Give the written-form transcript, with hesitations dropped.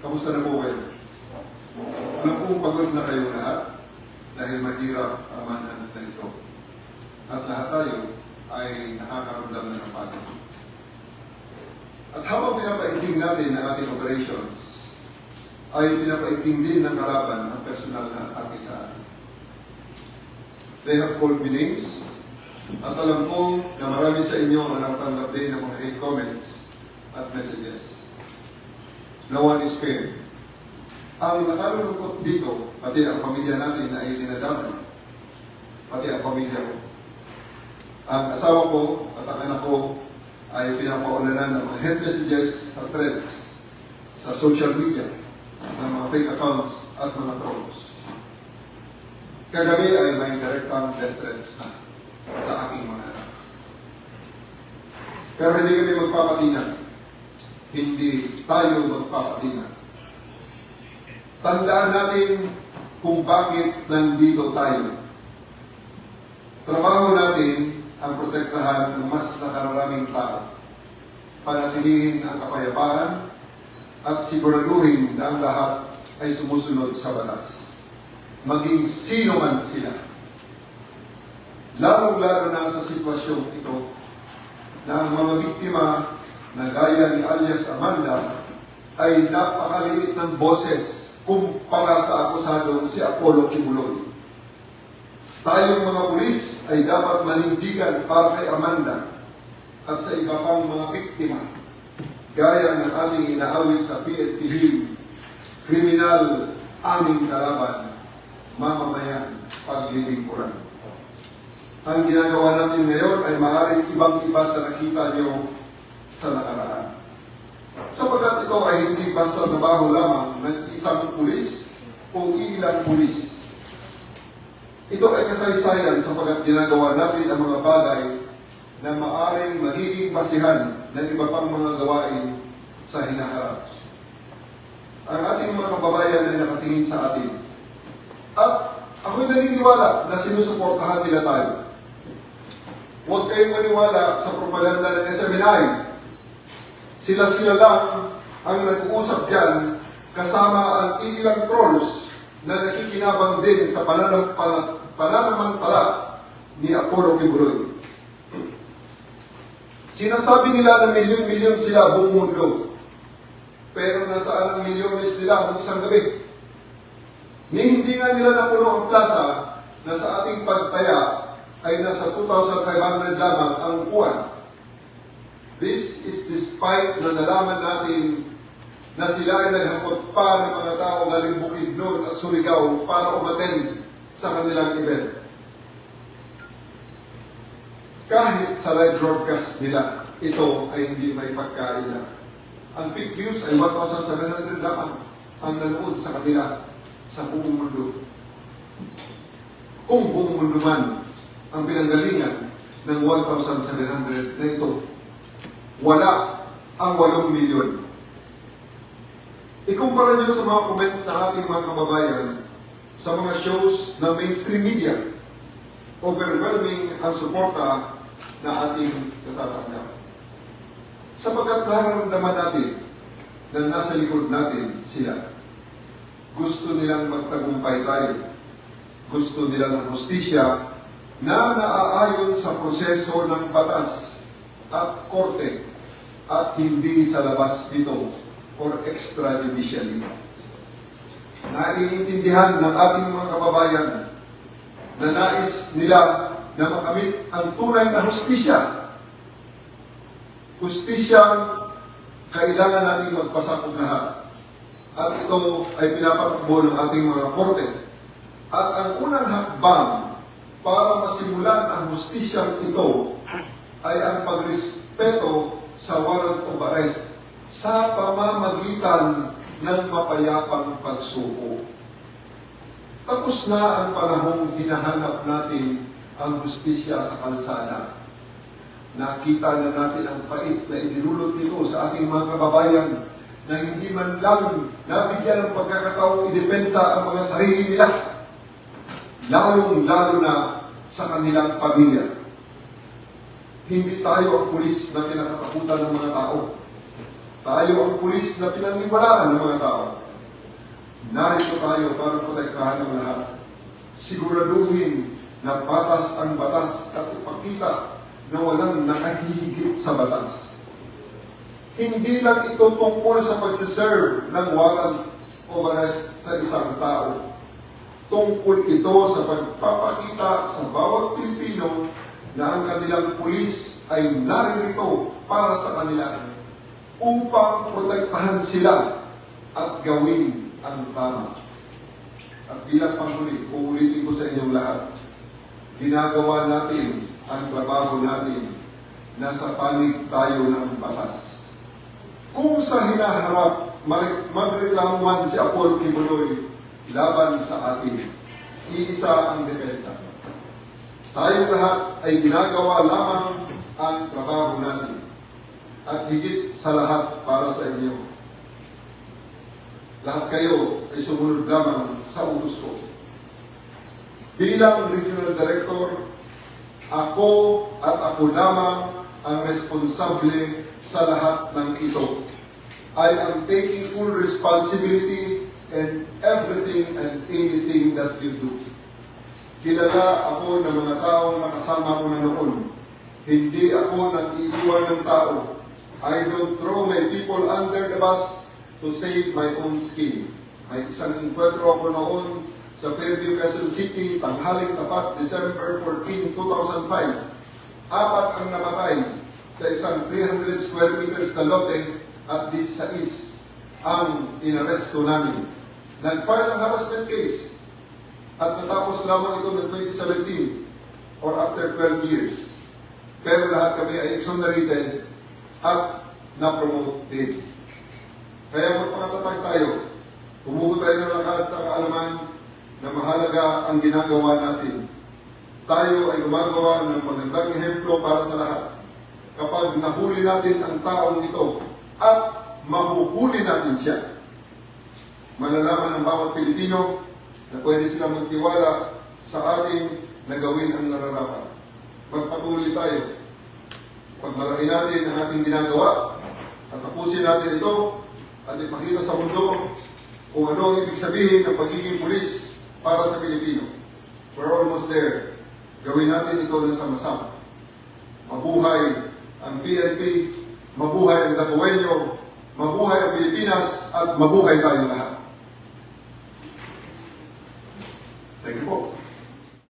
Kamusta na po kayo? Alam kong pagod na kayo lahat dahil mahirap ang manhang na ito. At lahat tayo ay nakakaramdam na ng pagod. At habang pinapaigting natin ang ating operations, ay pinapaigting din ng kalaban ang personal na atake sa atin. They have called me names, at alam ko na marami sa inyo ang nakatanggap din ng mga hate comments at messages. No one is spared. Ang nakalulungkot dito, pati ang pamilya natin na ay dinadamay, pati ang pamilya ko. Ang asawa ko at ang anak ko ay pinapaulanan ng mga hate messages at threads sa social media ng mga fake accounts at mga trolls. Kagabi ay may direktang death threats na sa aking mga anak. Pero hindi kami magpapatina. Hindi tayo magpapatina. Tandaan natin kung bakit nandito tayo. Trabaho natin ang protektahan ng mas nakararaming tao. Panatilihin ang kapayapaan at siguraduhin na ang lahat ay sumusunod sa batas. Maging sino man sila. Lalong-lalo na sa sitwasyong ito na ang mga biktima na gaya ni alias Amanda ay napakaliit ng boses kumpara sa akusadong si Apollo Kibuloy. Tayong mga pulis ay dapat manindigan para kay Amanda at sa iba pang mga biktima gaya ng ating inaawit sa PNP Hill, kriminal aming kalaban, mamamayan, paglilingkuran. Ang ginagawa natin ngayon ay maaaring ibang-iba sa nakita niyo sa nakaraan. Sapagkat ito ay hindi basta trabaho lamang ng isang pulis o ilang pulis. Ito ay kasaysayan sapagkat ginagawa natin ang mga bagay na maaaring magiging basihan ng iba pang mga gawain sa hinaharap. Ang ating mga kababayan ay nakatingin sa atin. At ako'y naniniwala na sinusuportahan nila tayo. Huwag kayong maniwala sa propaganda ng SMNI. Sila-sila lang ang nag-uusap dyan kasama ang ilang trolls na nakikinabang din sa pananamantala ni Apollo Kibuloy. Sinasabi nila na milyon-milyon sila buong mundo. Pero nasaan ang milyones nila ng isang gabi? Hindi nga nila napuno ang plaza na sa ating pagtaya ay nasa 2,500 lamang ang upuan. This is despite na nalaman natin na sila ay naghakot pa ng mga tao galing Bukidnon at Surigao para umattend sa kanilang event. Kahit sa live broadcast nila, ito ay hindi may pagkaila. Ang peak views ay 1,700 lamang ang nanood sa kanila sa buong mundo. Kung buong mundo man ang pinanggalingan ng 1,700 na ito, wala ang 8 milyon. Ikumpara nyo sa mga comments na ating mga kababayan sa mga shows ng mainstream media. Overwhelming ang suporta na ating natatanggap. Sapagkat nararamdaman natin na nasa likod natin sila. Gusto nilang magtagumpay tayo. Gusto nilang ng hustisya na naaayon sa proseso ng batas at korte at hindi sa labas nito or extrajudicially. Naiintindihan ng ating mga kababayan na nais nila na makamit ang tunay na hustisya. Hustisyang kailangan natin magpasakop lahat. At ito ay pinapatakbo ng ating mga korte. At ang unang hakbang para masimulan ang hustisyang ito ay ang pagrespeto sa warrant of arrest sa pamamagitan ng mapayapang pagsuko. Tapos na ang panahong hinahanap natin ang hustisya sa kalsada. Nakita na natin ang pait na idinulot nito sa ating mga kababayan na hindi man lang nabigyan ng pagkakataong idepensa ang mga sarili nila, lalong-lalo na sa kanilang pamilya. Hindi tayo ang pulis na kinakatakutan ng mga tao. Tayo ang pulis na pinaniniwalaan ng mga tao. Narito tayo para protektahan ng lahat. Siguraduhin na patas ang batas at ipakita na walang nakahihigit sa batas. Hindi lang ito tungkol sa pagsiserve ng warrant o arrest sa isang tao. Tungkol ito sa pagpapakita sa bawat Pilipino na ang kanilang pulis ay naririto para sa kanila upang protektahan sila at gawin ang tama. At bilang panghuli, uulitin ko sa inyong lahat, ginagawa natin ang trabaho natin, nasa panig tayo ng batas. Kung sa hinaharap, magreklamo man si Apollo Kibuloy laban sa atin, iisa ang depensa. Tayong lahat ay ginagawa lamang ang trabaho natin at higit sa lahat para sa inyo. Lahat kayo ay sumunod lamang sa utos ko. Bilang Regional Director, ako at ako lamang ang responsable sa lahat ng ito. I am taking full responsibility in everything and anything that you do. Kilala ako ng mga taong nakasama ko na noon. Hindi ako nag-iiwan ng tao. I don't throw my people under the bus to save my own skin. May isang enkwentro ako noon sa Fairview, Quezon City, tanghaling tapat, December 14, 2005. 4 ang namatay sa isang 300 square meters na lote at 16 ang inaresto namin. Nag-file ang harassment case at natapos lamang ito noong 2017 or after 12 years. Pero lahat kami ay exonerated at na-promote din. Kaya magpakatatag tayo. Humugot tayo ng lakas sa kaalaman na mahalaga ang ginagawa natin. Tayo ay gumagawa ng magandang ehemplo para sa lahat. Kapag nahuli natin ang taong ito at mahuhuli natin siya, malalaman ng bawat Pilipino na pwede silang magtiwala sa atin na gawin ang nararapat. Magpatuloy tayo. Pagmalaki natin ang ating ginagawa at tapusin natin ito at ipakita sa mundo kung ano ang ibig sabihin ng pagiging pulis para sa Pilipino. We're almost there. Gawin natin ito ng sama-sama. Mabuhay ang PNP, mabuhay ang Dapueño, mabuhay ang Pilipinas, at mabuhay tayo lahat. Thank you po.